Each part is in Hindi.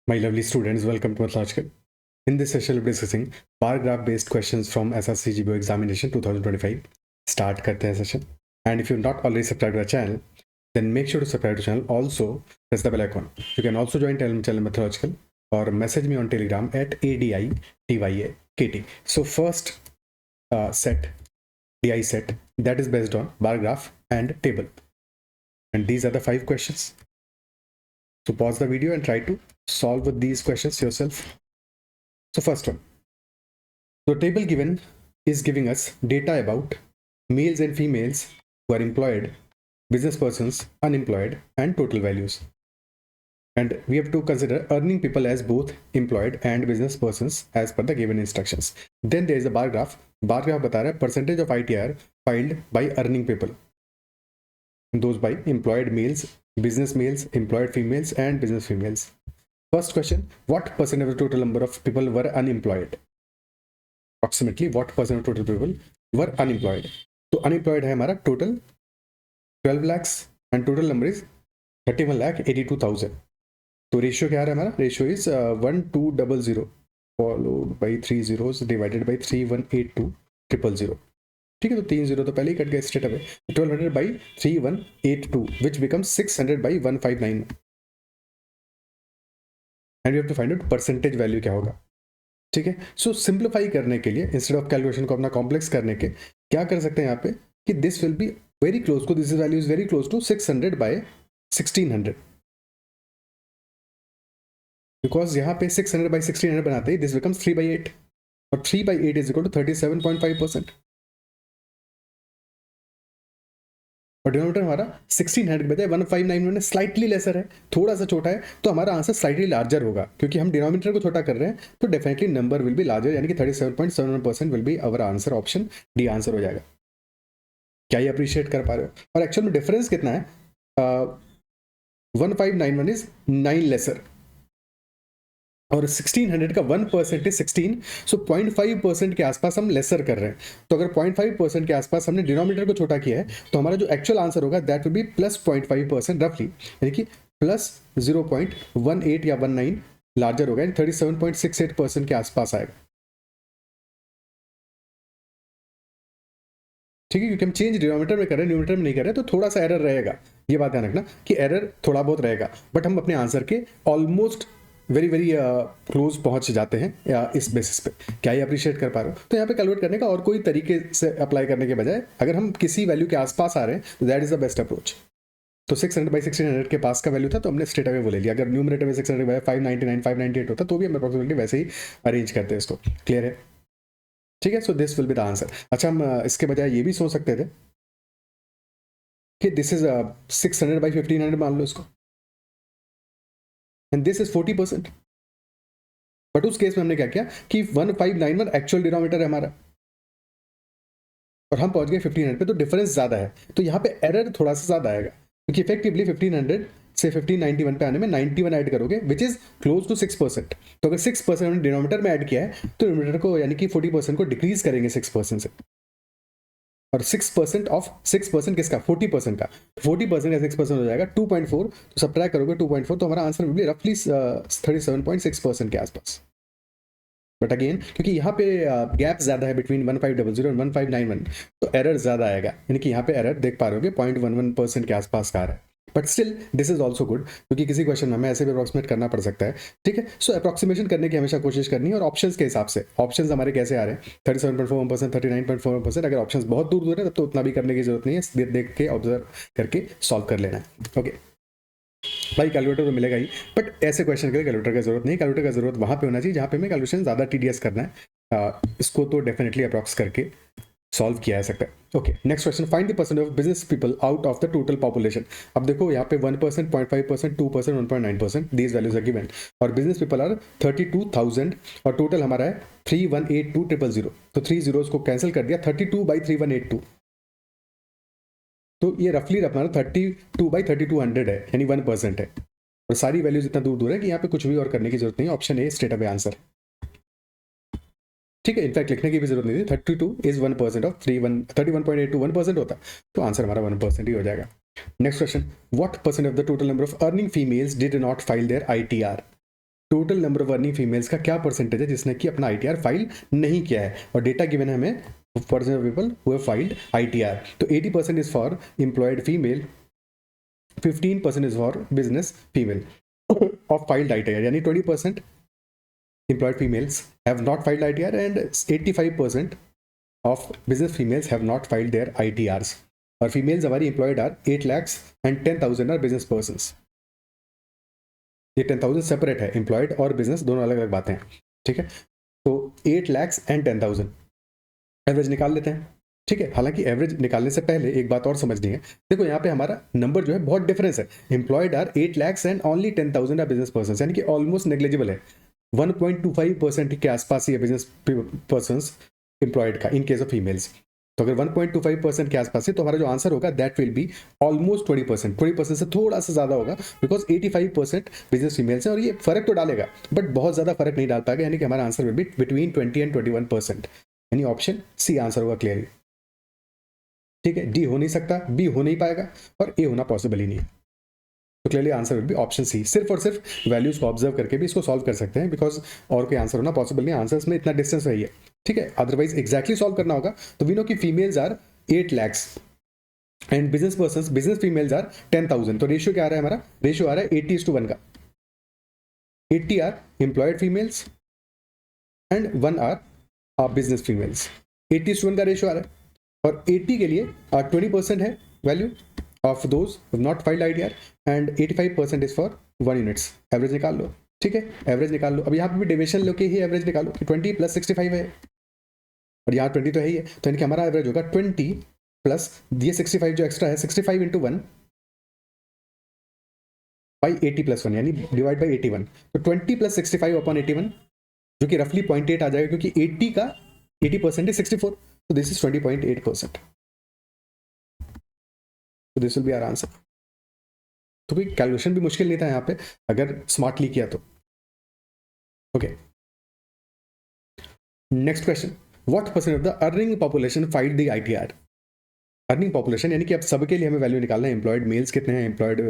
My lovely students, welcome to Mathological. In this session, we'll be discussing bar graph based questions from SSC GBO examination 2025. Start karte hain session. And if you're not already subscribed to our channel, then make sure to subscribe to the channel. Also, press the bell icon. You can also join channel Mathological or message me on Telegram at ADITYAKT. So first set, DI set, that is based on bar graph and table. And these are the 5 questions. So pause the video and try to solve with these questions yourself. So first one. The table given is giving us data about males and females who are employed, business persons, unemployed, and total values. And we have to consider earning people as both employed and business persons as per the given instructions. Then there is a bar graph. Bar graph bata raha hai percentage of ITR filed by earning people. Those by employed males, business males, employed females, and business females. First question, what percent of the total number of people were unemployed? Approximately what percent of total people were unemployed? So unemployed है हमारा total 12 lakhs and total number is 31,82,000. तो रेशियो क्या आ रहा है हमारा? Ratio is 1200 followed by 3 zeros divided by 3182,000. ठीक है, तो 3 0 तो पहले ही कट गया straight away. 1200 by 3182 which becomes 600 by 159. And we have to find out percentage value क्या होगा. ठीक है, सो सिंप्लीफाई करने के लिए इंस्टेड ऑफ कैलकुलेशन को अपना कॉम्प्लेक्स करने के क्या कर सकते हैं यहाँ पे कि this will be very close को this value is very close to 600 by 1600 because यहाँ पे 600 by 1600 बनाते ही दिस बिकम्स 3/8 और 3/8 इज इक्वल टू 37.5%. और डिनोमिनेटर हमारा 1600 के बजाय 1591 स्लाइटली लेसर है, थोड़ा सा छोटा है, तो हमारा आंसर स्लाइटली लार्जर होगा क्योंकि हम डिनोमिनेटर को छोटा कर रहे हैं. तो definitely number will be larger, यानी कि 37.71% will be our answer. Option D answer हो जाएगा. क्या ये अप्रिशिएट कर पा रहे हो? और एक्चुअल में डिफरेंस कितना है? 1591 इज 9 लेसर और 1600 का 1% इज 16. सो 0.5% के आसपास हम लेसर कर रहे हैं. तो अगर 0.5% के आसपास हमने डिनोमिनेटर को छोटा किया है तो हमारा जो एक्चुअल आंसर होगा दैट विल बी प्लस 0.5% रफली, यानी कि प्लस 0.18 या 19 लार्जर होगा, 37.68% के आसपास आएगा. ठीक है, क्योंकि हम चेंज डिनोमिनेटर में कर रहे हैं, न्यूमिनेटर में नहीं कर रहे, तो थोड़ा सा एरर रहेगा. ये बात ध्यान रखना कि एरर थोड़ा बहुत रहेगा, बट हम अपने आंसर के ऑलमोस्ट वेरी वेरी क्लोज पहुंच जाते हैं या इस बेसिस पे. क्या ये अप्रिशिएट कर पा रहे हो? तो यहाँ पे कैलकुलेट करने का और कोई तरीके से अप्लाई करने के बजाय अगर हम किसी वैल्यू के आसपास आ रहे हैं तो that is the best approach. तो 600 by 1600 के पास का वैल्यू था तो हमने स्ट्रेट अवे वो ले लिया. अगर न्यूमिनेटर में 600 by 599 598 होता तो भी हम अप्रोक्सीमेटली वैसे ही अरेंज करते हैं इसको. क्लियर है? ठीक है, so this will B the answer. अच्छा, हम इसके बजाय ये भी सोच सकते थे कि दिस इज 600 by 1500 मान लो इसको, एंड दिस इज 40%. बट उस केस में हमने क्या किया कि 1591 एक्चुअल डिनोमिनेटर है हमारा और हम पहुंच गए 1500 पे, तो डिफरेंस ज्यादा है. तो यहाँ पे एरर थोड़ा सा ज्यादा आएगा क्योंकि इफेक्टिवली 1500 से 1591 पे आने में 91 ऐड करोगे विच इज क्लोज टू 6%. तो अगर 6% हमने डिनोमिनेटर में ऐड किया है तो डिनोमिनेटर को यानी कि 40% को डिक्रीज करेंगे 6% से. और 6% ऑफ 6% किसका? 40% का. 40% का 6% हो जाएगा 2.4. तो सब्ट्रैक्ट करोगे 2.4 तो हमारा आंसर विल बी रफली 37.6% के आसपास. बट अगेन क्योंकि यहाँ पे गैप ज्यादा है बिटवीन 1500 और 1591 तो एरर ज्यादा आएगा, यानी कि यहाँ पे एरर देख पा रहे हो 0.11% के आसपास का आ रहा है. But still this is also good क्योंकि किसी क्वेश्चन में हमें ऐसे भी अप्रोक्सीमेट करना पड़ सकता है. ठीक है, सो अप्रोक्सीमेशन करने की हमेशा कोशिश करनी है. और ऑप्शंस के हिसाब से ऑप्शंस हमारे कैसे आ रहे हैं? 37.41%, 39.41%. अगर ऑप्शंस बहुत दूर दूर है तब तो उतना भी करने की जरूरत नहीं है, देख के ऑब्जर्व करके सॉल्व कर लेना है. ओके भाई, कैलकुलेटर तो मिलेगा ही, बट ऐसे क्वेश्चन के लिए कैलकुलेटर का जरूरत नहीं. कैलकुलेटर का जरूरत वहां पे होना चाहिए जहां पे हमें कैलकुलेशन ज्यादा टीडीएस करना है. इसको तो डेफिनेटली अप्रॉक्स करके सॉल्व किया जा सकता है. Okay, next question, find the percent of business people out of the total population. अब देखो यहाँ पे 1%, 0.5%, 2%, 1.9%, दीज वैल्यूज आर गिवन और बिजनेस पीपल आर 32,000 और टोटल हमारा है 3,182,000. तो 3 zeros को कैंसिल कर दिया, 32 by 3,182. तो ये रफली हमारा 32 by 3200 है, यानी 1% है. और सारी वैल्यूज इतना दूर दूर है कि यहाँ पे कुछ भी और करने की जरूरत नहीं है. Option a straight away answer. ठीक है, इनफैक्ट लिखने की भी जरूरत नहीं थी. 32 इज 1% ऑफ 31.82 1% होता तो आंसर हमारा 1% ही हो जाएगा. Next question, what percent of the total number of earning females did not file there ITR. Total number of earning females का क्या परसेंटेज है जिसने कि अपना ITR फाइल नहीं किया है, और डेटा गिवन है हमें percent of people who have filed ITR। तो 80% is for employed female, 15% is for business female of filed ITR, यानी 20% employed females have not filed ITR and 85% of business females have not filed their ITRs। और females हमारी employed are 8 lakhs and 10,000 are business persons। ये 10,000 सेपरेट है, employed और business दोनों अलग अलग बातें हैं, ठीक है। तो 8 lakhs and 10,000 एवरेज निकाल लेते हैं, ठीक है। हालांकि एवरेज निकालने से पहले एक बात और समझनी है। देखो यहाँ पे हमारा नंबर जो है बहुत डिफरेंस है। Employed are 8 lakhs and only 10,000 are business person, यानी कि ऑलमोस्ट नेग्लिजिबल है। 1.25% के आसपास ही है बिजनेस पर्सन एम्प्लॉयड का इन केस ऑफ फीमेल्स। तो अगर 1.25% के आसपास है तो हमारा जो आंसर होगा दैट विल बी ऑलमोस्ट 20%। 20% से थोड़ा सा ज्यादा होगा बिकॉज 85% बिजनेस फीमेल्स है, और ये फर्क तो डालेगा बट बहुत ज्यादा फर्क नहीं डाल पाएगा, यानी कि हमारा answer will be between 20 and 21%, यानी ऑप्शन सी आंसर होगा क्लियरली, ठीक है। डी हो नहीं सकता, बी हो नहीं पाएगा, और ए होना पॉसिबल ही नहीं है। तो clearly answer will be option C. सिर्फ और सिर्फ वैल्यूज को ऑब्जर्व करके भी इसको सॉल्व कर सकते हैं, बिकॉज और कोई आंसर होना पॉसिबल नहीं, आंसर्स में इतना डिस्टेंस रही है, ठीक है। अदरवाइज एग्जैक्टली सॉल्व करना होगा। तो वी नो कि females are 8 lakhs and business person business females are 10,000। तो रेशियो क्या आ रहा है हमारा? रेशियो आ रहा है 80:1 का। 80 are employed females and 1 are business females. 80:1 का रेशियो आ रहा है, और 80 के लिए 20% है value of those not filed ITR and 85% is for 1 units. Average निकाल लो, ठीक है, एवरेज निकाल लो। अब यहाँ पे भी डिविजन लो के ही एवरेज निकालो कि 20 + 65 है, और यहाँ 20 तो है ही है, तो इनके हमारा एवरेज होगा 20 प्लस ये 65 जो एक्स्ट्रा है 65 × 1 बाई 80 + 1, यानी डिवाइड बाई 81। तो 20 + 65/81 जो कि रफली 0.8 आ जाएगा, क्योंकि 80 का 80% is 64, तो दिस इज 20.8%। तो this will be our answer. तो कोई कैलकुलेशन भी मुश्किल नहीं था यहाँ पे अगर स्मार्टली किया तो। Okay, next question, what percent of the earning population filed the ITR? Earning population यानी कि अब सबके लिए हमें वैल्यू निकालना है। एम्प्लॉयड मेल्स कितने हैं, एम्प्लॉयड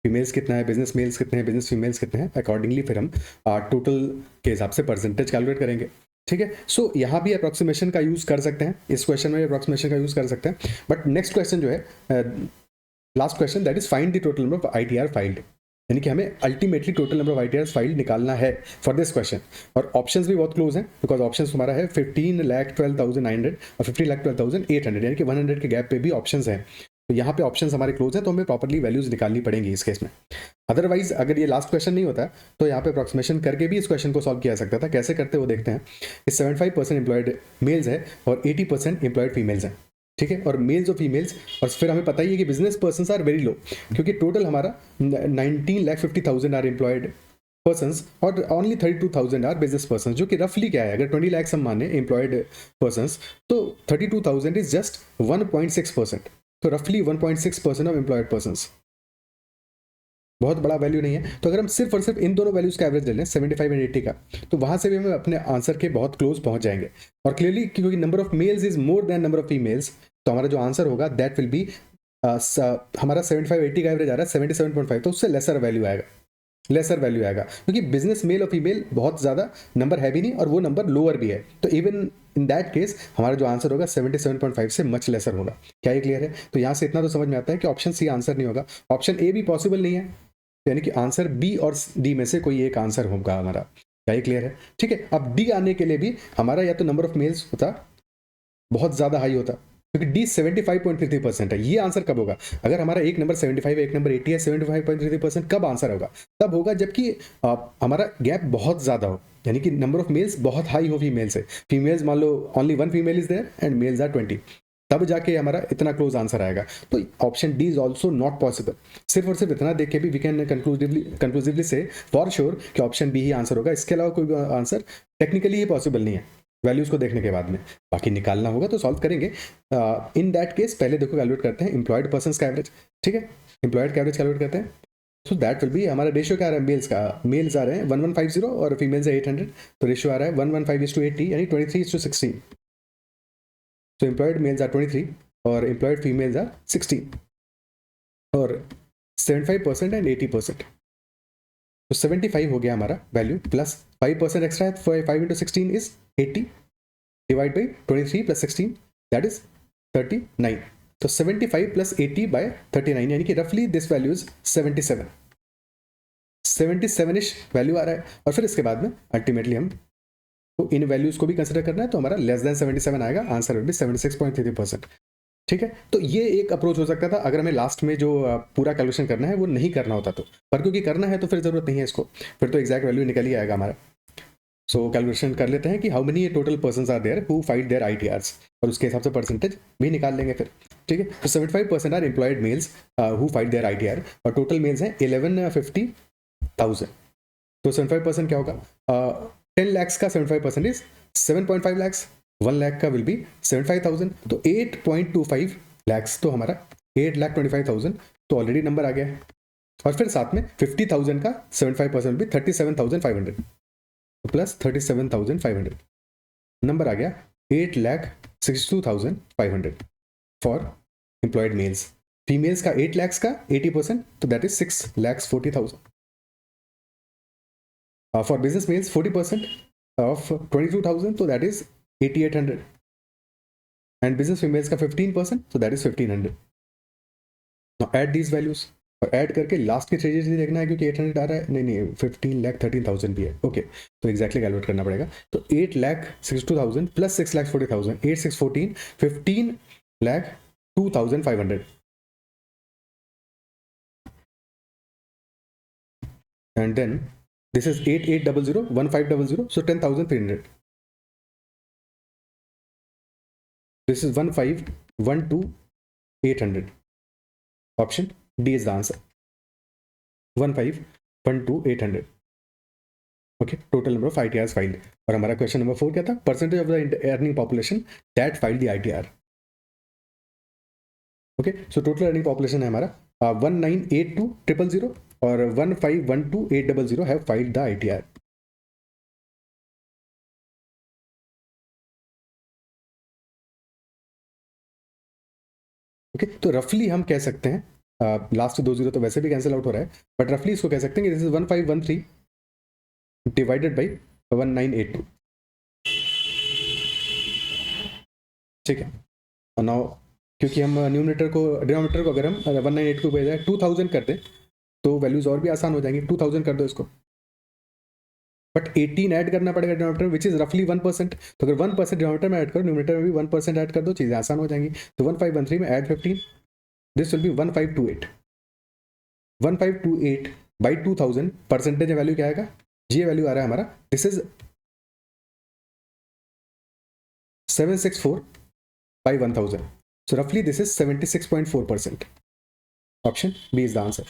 फीमेल्स कितना है, बिजनेस मेल्स कितने हैं, बिजनेस फीमेल्स कितने हैं, अकॉर्डिंगली फिर हम टोटल के हिसाब से परसेंटेज कैलकुलेट करेंगे, ठीक है। सो यहाँ भी अप्रोक्सीमेशन का यूज कर सकते हैं, इस क्वेश्चन में अप्रोक्सीमेशन का यूज कर सकते हैं। बट नेक्स्ट क्वेश्चन जो है last question, that is find the total number of ITR filed, यानी कि हमें ultimately total number of ITR filed निकालना है फॉर दिस क्वेश्चन। और ऑप्शंस भी बहुत क्लोज हैं, बिकॉज ऑप्शंस हमारा है 15,12,900 और 50,12,800, यानी कि 100 के गैप पे भी ऑप्शंस हैं। तो यहाँ पे ऑप्शंस हमारे क्लोज हैं, तो हमें प्रॉपर्ली वैल्यूज निकालनी पड़ेंगी इस केस में। अदरवाइज अगर ये लास्ट क्वेश्चन नहीं होता तो यहाँ पे अप्रोक्सीमेशन करके भी इस क्वेश्चन को सॉल्व किया जा सकता था। कैसे करते वो देखते हैं। इस 75% एम्प्लॉयड मेल्स है और 80% एम्प्लॉयड फीमेल्स हैं, ठीक है। और मेल्स और फीमेल्स, और फिर हमें पता ही है कि business persons are very low, क्योंकि टोटल हमारा 19,50,000 आर एम्प्लॉयड पर्सन्स और ओनली 32,000 आर बिजनेस पर्सन्स, जो कि रफली क्या है, अगर 20 lakhs हम माने एम्प्लॉयड पर्सन्स तो 32,000 इज जस्ट 1.6%। तो रफली 1.6% ऑफ एम्प्लॉयड पर्सन्स, बहुत बड़ा वैल्यू नहीं है। तो अगर हम सिर्फ और सिर्फ इन दोनों वैल्यूज का एवरेज ले लें 75 एंड 80 का, तो वहां से भी हम अपने आंसर के बहुत क्लोज पहुंच जाएंगे। और क्लियरली क्योंकि number of mails is more than number of females, तो हमारा जो आंसर होगा दैट विल बी हमारा 75-80 का एवरेज आ रहा है 77.5, तो उससे लेसर वैल्यू आएगा, लेसर वैल्यू आएगा, क्योंकि बिजनेस मेल और फीमेल बहुत ज्यादा नंबर है भी नहीं और वो नंबर लोअर भी है। तो इवन इन दैट केस हमारा जो आंसर होगा 77.5 से मच लेसर होगा। क्या ये क्लियर है? तो यहां से इतना तो समझ में आता है कि ऑप्शन सी आंसर नहीं होगा, ऑप्शन ए भी पॉसिबल नहीं है, यानी कि आंसर बी और डी में से कोई एक आंसर होगा हमारा। क्या ये क्लियर है? ठीक है। अब डी आने के लिए भी हमारा या तो नंबर ऑफ मेल्स होता बहुत ज्यादा हाई होता, क्योंकि डी 75.33% है। ये आंसर कब होगा? अगर हमारा एक नंबर 75 है, एक नंबर 80 है, 75.33% कब आंसर होगा? तब होगा जबकि हमारा गैप बहुत ज्यादा हो, यानी कि नंबर ऑफ मेल्स बहुत हाई हो फीमेल से। फीमेल्स मान लो only 1 female is there and males are 20, तब जाके हमारा इतना क्लोज आंसर आएगा। तो option D is also not possible. सिर्फ और सिर्फ इतना देख के भी we can conclusively say for sure कि ऑप्शन बी ही आंसर होगा। इसके अलावा कोई आंसर टेक्निकली ही पॉसिबल नहीं है वैल्यूज को देखने के बाद में। बाकी निकालना होगा तो सॉल्व करेंगे। इन दैट केस पहले देखो कैलकुलेट करते हैं एम्प्लॉयड पर्सन का एवरेज, ठीक है। एम्प्लॉयड का एवरेज कैलकुलेट करते हैं। सो दैट विल बी हमारा रेशियो क्या आ रहा है मेल्स का, मेल्स आ रहे हैं 1150 और फीमेल्स है 800, तो रेशियो आ रहा है 115:80 यानी 23:16। So employed males are 23 और employed females are 16 और 75% and 80%। तो 75 हो गया हमारा वैल्यू, प्लस 5% एक्स्ट्रा है, 5 into 16 is 80, divide by 23 plus 16 that is 39. तो 75 प्लस 80 बाय 39, यानी कि रफली दिस वैल्यू इज 77. 77 इश वैल्यू आ रहा है. और फिर इसके बाद में अल्टीमेटली हम तो इन वैल्यूज को भी कंसिडर करना है, तो हमारा लेस देन 77 आएगा, आंसर विल बी 76.33%. ठीक है, तो ये एक अप्रोच हो सकता था अगर हमें लास्ट में जो पूरा कैलकुलेशन करना है वो नहीं करना होता तो, पर क्योंकि करना है तो फिर जरूरत नहीं है इसको, फिर तो एग्जैक्ट वैल्यू निकल ही आएगा हमारा. सो कैलकुलेशन कर लेते हैं कि how many total persons are there who fight their ITRs, और उसके हिसाब से परसेंटेज भी निकाल लेंगे फिर. ठीक है, तो 75% are employed males who fight their ITR, और टोटल मेल्स हैं 1150,000. तो 75% क्या होगा, 10 lakhs का 75% इज 7.5 lakhs, 1 lakh का विल बी 75,000, तो 8.25 lakhs, तो हमारा 8,25,000 तो ऑलरेडी नंबर आ गया है. और फिर साथ में 50,000 का 75% भी 37,500, प्लस 37,500 नंबर आ गया 8,62,500 फॉर एम्प्लॉयड मेल्स. फीमेल्स का 8 lakhs का 80%, तो that is 6,40,000. For business males 40% of 22,000, so that is 8,800, and business females का 15%, so that is 1,500. Now add these values, और ऐड करके लास्ट के 3 digits ही देखना है क्योंकि 800 आ रहा है, नहीं 15,13,000 भी है. ओके, तो एग्जैक्टली कैलकुलेट करना पड़ेगा. तो 8,62,000 plus 6,40,000, 8,614, 15,02,500, and then this is 8,800, 1,500, so 10,300. This is 1,512,800. Option D is the answer. 1,512,800. Okay, total number of ITRs filed. और हमारा क्वेश्चन नंबर 4 क्या था, percentage of the earning population that filed the ITR. Okay, so total earning population है हमारा 1982,000 और 1512,800 have filed the ITR. Okay, तो रफली हम कह सकते हैं, लास्ट 2 जीरो तो वैसे भी कैंसिल आउट हो रहा है, बट रफली इसको कह सकते हैं कि दिस इज 1513 डिवाइडेड बाई 1982. ठीक है, और नाउ क्योंकि हम न्यूमरेटर को डिनोमिनेटर को अगर हम 198 को बजाय 2000 कर दें तो वैल्यूज और भी आसान हो जाएंगी. 2000 कर दो इसको, बट 18 ऐड करना पड़ेगा डिनोमिनेटर विच इज रफली 1%. तो अगर 1% डिनोमिनेटर में ऐड करो, न्यूमरेटर में भी 1% ऐड कर दो, चीज़ें आसान हो जाएंगी. तो 1513 में add 15, this will B 1528. 1528 by 2000, percentage value क्या आएगा, जी वैल्यू आ रहा है हमारा, this is 764 by 1000. So roughly this is 76.4%. Option B is the answer.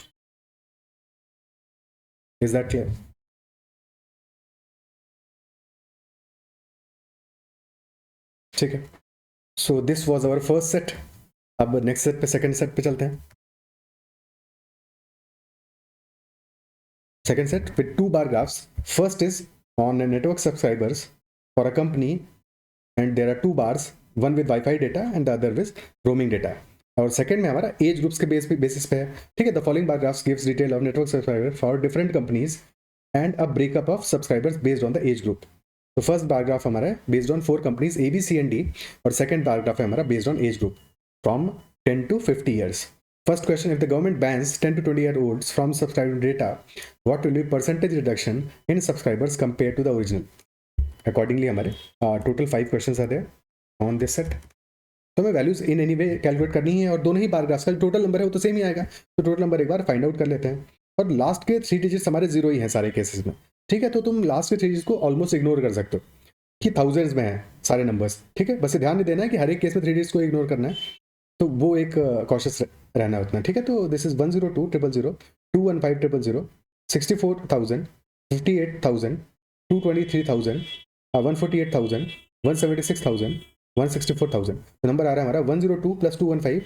Is that clear? ठीक है, so this was our first set. अब next set पे, second set पे चलते हैं. Second set with 2 bar graphs. First is on network subscribers for a company, and there are 2 bars, one with Wi-Fi data and the other with roaming data. और सेकंड में हमारा एज ग्रुप्स के बेसिस पे है. ठीक है, the following bar graphs gives detail of network subscriber for different companies and a breakup of subscribers based on the age group. तो फर्स्ट बार ग्राफ हमारा है based on 4 companies A B C and D, और सेकंड बार ग्राफ है हमारा based on age group from 10 to 50 years. First question, if the government bans 10 to 20-year-olds from subscribing data, what will be percentage reduction in subscribers compared to the original? Accordingly हमारे total 5 questions are there on this set. तो हमें values in any way calculate करनी है, और दोनों ही बार ग्राफ्स का टोटल नंबर है वो तो सेम ही आएगा. तो टोटल नंबर एक बार फाइंड आउट कर लेते हैं, और लास्ट के 3 डिजिट्स हमारे जीरो ही हैं सारे केसेस में. ठीक है, तो तुम लास्ट के 3 डिजिट्स को ऑलमोस्ट इग्नोर कर सकते हो कि थाउजेंड्स में है सारे नंबर्स. ठीक है, बस ध्यान नहीं देना है कि हर एक केस में 3 डिजिट्स को इग्नोर करना है, तो वो एक कॉशियस रहना है उतना. ठीक है, तो दिस इज 102,000, 215,000, 64,000, 58,000, 223,000, 148,000, 176,000, 164,000. तो नंबर आ रहा है हमारा 102 प्लस 215,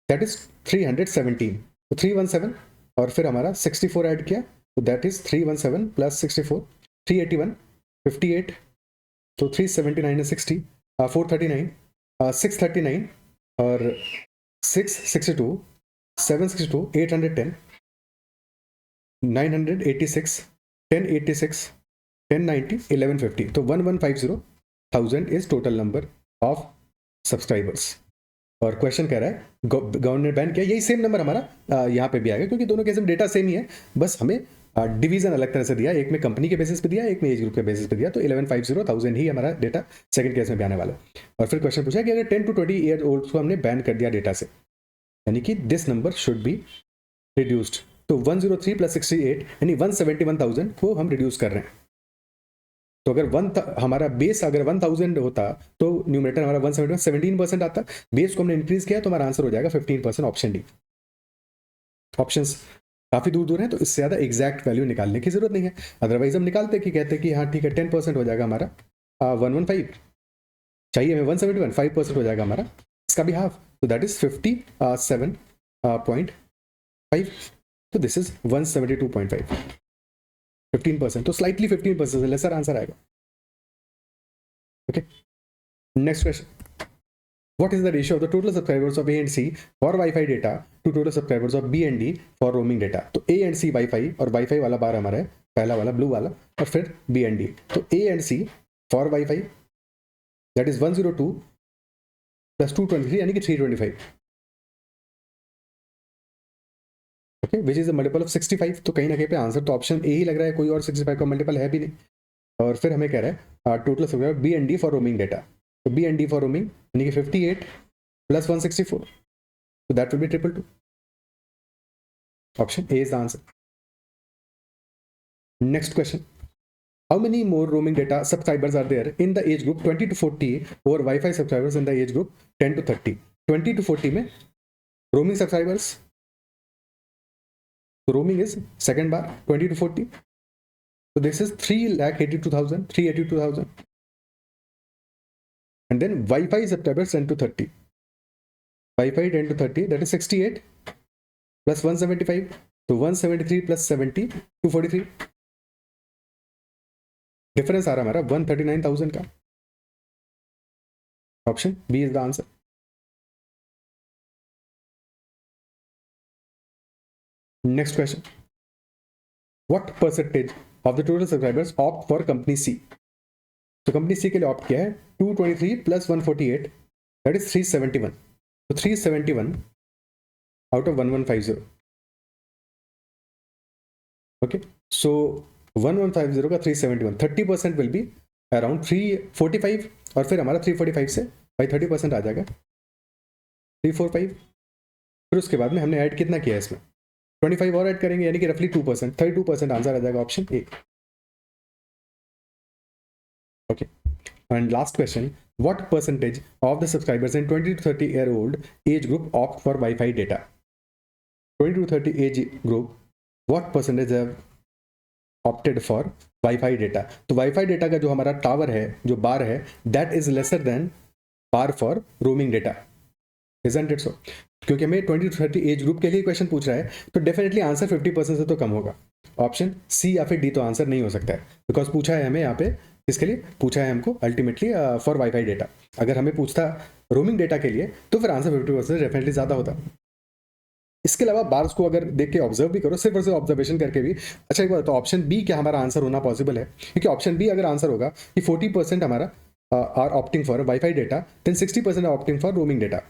दैट इज 317. तो 317 और फिर हमारा 64 ऐड किया, तो दैट इज 317 प्लस 64, 381, 58, तो 379 है 60, 439, 639 और 662, 762, 810, 986, 1086, 1090, 1150. तो 1150,000 is total number of subscribers. और क्वेश्चन कह रहा है गवर्नमेंट ने बैन किया, यही सेम नंबर हमारा यहाँ पे भी आएगा क्योंकि दोनों केस में डेटा सेम ही है, बस हमें डिवीजन अलग तरह से दिया, एक में कंपनी के बेसिस पे दिया, एक में एज ग्रुप के बेसिस पे दिया। तो 1150,000 ही हमारा डेटा सेकंड केस में भी आने वाला है। और फिर क्वेश्चन पूछा कि अगर 10 to 20 ईयर ओल्ड को हमने बैन कर दिया डेटा से, यानी कि this number should be reduced. तो 103 + 68 यानी 171,000 को हम रिड्यूस कर रहे हैं। तो अगर हमारा बेस अगर 1000 होता तो न्यूमरेटर हमारा 171 17% आता, बेस को हमने इंक्रीज किया तो हमारा आंसर हो जाएगा 15%, ऑप्शन डी। ऑप्शंस काफी दूर दूर है तो इससे ज्यादा एग्जैक्ट वैल्यू निकालने की जरूरत नहीं है, अदरवाइज हम निकालते कि कहते कि हाँ ठीक है 10% हो जाएगा हमारा 115, चाहिए हमें 171, 5% हो जाएगा हमारा, इसका भी हाफ, तो दैट इज 57.5, तो दिस इज 172.5, 15%, तो स्लाइटली 15% लेसर आंसर आएगा। Okay, next question, what is the ratio of the total subscribers of A and C for Wi-Fi data to total subscribers of B and D for roaming data? तो A and C Wi-Fi, और Wi-Fi वाला बार हमारा है पहला वाला ब्लू वाला, और फिर B and D, तो A and C for Wi-Fi that is 102 plus 223 यानी कि 325, okay, which is the multiple of 65। तो कहीं ना कहीं पे आंसर तो ऑप्शन ए ही लग रहा है, कोई और 65 का मल्टीपल है भी नहीं। और फिर हमें कह रहा है total subscriber B and D for roaming data, तो B and D for roaming यानी कि 58 + 164, so that will be 222. Option A is the answer. Next question. How many more roaming data subscribers are there in the age group 20 to 40 or Wi-Fi subscribers in the age group 10 to 30? 20 to 40 में roaming subscribers, so roaming is second bar, 20 to 40. So this is 382,000, 382,000. And then Wi-Fi subscribers 10 to 30. Wi-Fi 10 to 30, that is 68 plus 175, so 173 plus 70, 243. Difference आ रहा है हमारा 139,000 का, option B is the answer. Next question, what percentage of the total subscribers opt for company C? तो कंपनी सी के लिए ऑप्ट किया है 223 plus 148, दैट इज 371, तो 371 out of 1150, okay, so 1150 का 371, 30% will be around 345, और फिर हमारा 345 से भाई 30% आ जाएगा 345, फिर उसके बाद में हमने ऐड कितना किया इसमें 25 और ऐड करेंगे यानी कि रफली 2%, 32% आंसर आ जाएगा, option A. Okay, and last question, what percentage of the subscribers in 20 to 30 year old age group opt for WiFi data? 20 to 30 age group, what percentage have opted for WiFi data? तो वाईफाई डेटा का जो हमारा टावर है, जो बार है, that is lesser than bar for roaming data, isn't it so? क्योंकि हमें 20 to 30 एज ग्रुप के लिए क्वेश्चन पूछ रहा है तो डेफिनेटली आंसर 50% से तो कम होगा, ऑप्शन सी या फिर डी तो आंसर नहीं हो सकता है, बिकॉज पूछा है हमें यहाँ पे इसके लिए पूछा है हमको अल्टीमेटली फॉर वाईफाई डेटा। अगर हमें पूछता रोमिंग डेटा के लिए तो फिर आंसर 50% डेफिनेटली ज्यादा होता। इसके अलावा बार्स को अगर देख के ऑब्जर्व भी करो, सिर्फ और सिर्फ ऑब्जर्वेशन करके भी, अच्छा एक बात, तो ऑप्शन बी क्या हमारा आंसर होना पॉसिबल है? क्योंकि ऑप्शन बी अगर आंसर होगा कि 40% हमारा are opting for WiFi data, then 60% opting for roaming data.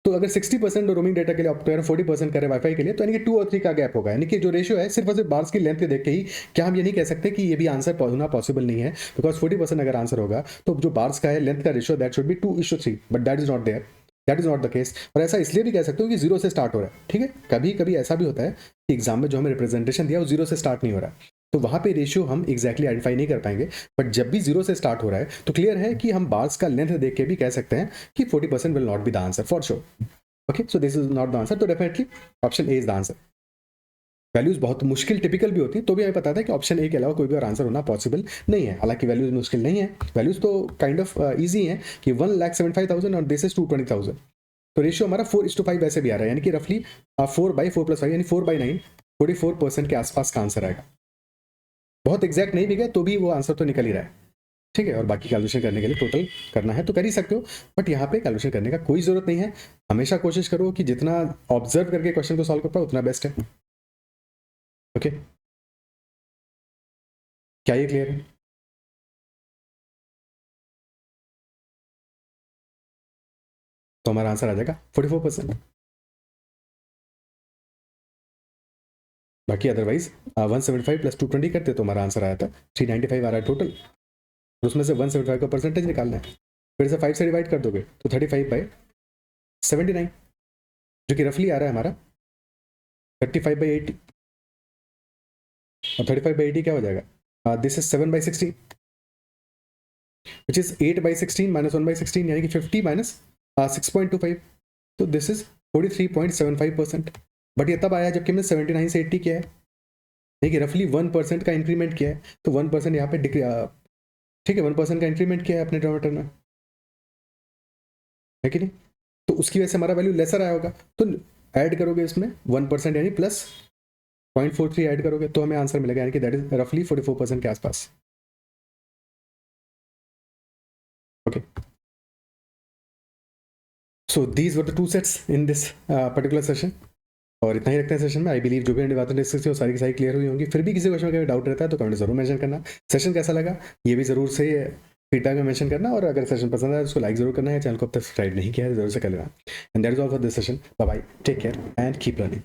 तो अगर 60% रोमिंग डेटा के लिए ऑप्ट करें, 40% करें वाईफाई के लिए, तो यानी कि 2 और 3 का गैप होगा, यानी कि जो रेशियो है सिर्फ और सिर्फ बार्स की लेंथ के देख के ही क्या हम ये नहीं कह सकते कि ये भी आंसर होना पॉसिबल नहीं है, बिकॉज 40% अगर आंसर होगा तो जो बार्स का है लेंथ का ratio that should be 2:3, but that is not there, that is not the case. और ऐसा इसलिए भी कह सकते हो कि 0 से स्टार्ट हो रहा है, ठीक है, कभी कभी ऐसा भी होता है कि एग्जाम में जो हमें रिप्रेजेंटेशन दिया वो 0 से स्टार्ट नहीं हो रहा है, तो वहां पे रेशियो हम एग्जैक्टली आइडेंटिफाई नहीं कर पाएंगे, बट जब भी 0 से स्टार्ट हो रहा है तो क्लियर है कि हम बार्स का लेंथ देख के भी कह सकते हैं कि 40% will not be the answer for sure. Okay, so this is not the answer, तो definitely option A is the answer. Values बहुत मुश्किल टिपिकल भी होती है तो भी हमें पता था कि ऑप्शन ए के अलावा कोई भी और आंसर होना पॉसिबल नहीं है। हालांकि वैल्यूज मुश्किल नहीं है, वैल्यूज तो काइंड ऑफ ईजी है कि 1,75,000 और दिस इज 220,000, तो रेशियो हमारा 4:5 वैसे भी आ रहा है, यानी कि रफली 4/4 + 5 यानी 4/9, 44% के आसपास का आंसर आएगा। बहुत एग्जैक्ट नहीं भी गया तो भी वो आंसर तो निकल ही रहा है, ठीक है। और बाकी कैलकुलेशन करने के लिए टोटल करना है तो कर ही सकते हो, बट यहाँ पे कैलकुलेशन करने का कोई जरूरत नहीं है। हमेशा कोशिश करो कि जितना ऑब्जर्व करके क्वेश्चन को सॉल्व कर पाओ उतना बेस्ट है। ओके, क्या ये क्लियर है? तो हमारा आंसर आ जाएगा 44%। बाकी अदरवाइज 175 प्लस 220 करते तो हमारा आंसर आया था 395 आ रहा है टोटल, उसमें से 175 का परसेंटेज निकालना है। फिर से 5 से डिवाइड कर दोगे तो 35/79, जो कि रफली आ रहा है हमारा 35/80। और 35/80 क्या हो जाएगा? This is 7/16 which is 8/16 minus 1/16, यानी कि 50 माइनस 6.25। तो दिस इज 43.75%। बट ये तब आया जबकि हमने 79 से 80 किया है, देखिए रफली 1% का इंक्रीमेंट किया है। तो 1% यहाँ पे ठीक है, 1% का इंक्रीमेंट किया है अपने डिनोमिनेटर में, है कि नहीं? तो उसकी वजह से हमारा वैल्यू लेसर आया होगा। तो ऐड करोगे इसमें 1% यानी प्लस 0.43 ऐड करोगे तो हमें आंसर मिलेगा, यानी कि दैट इज रफली 44% के आसपास। Okay, so these were the two sets in this particular session. और इतना ही रखते हैं सेशन में। आई बिलीव जो भी हमने बातें डिस्कस की वो सारी की सारी क्लियर हुई होंगी। फिर भी किसी क्वेश्चन में डाउट रहता है तो कमेंट जरूर मेंशन करना। सेशन कैसा लगा ये भी जरूर से फीडबैक में मेंशन करना, और अगर सेशन पसंद आया तो उसको लाइक जरूर करना है, चैनल को अब तक सब्सक्राइब नहीं किया है जरूर से कर लेना। And that is all for this session. Bye bye, take care and keep learning.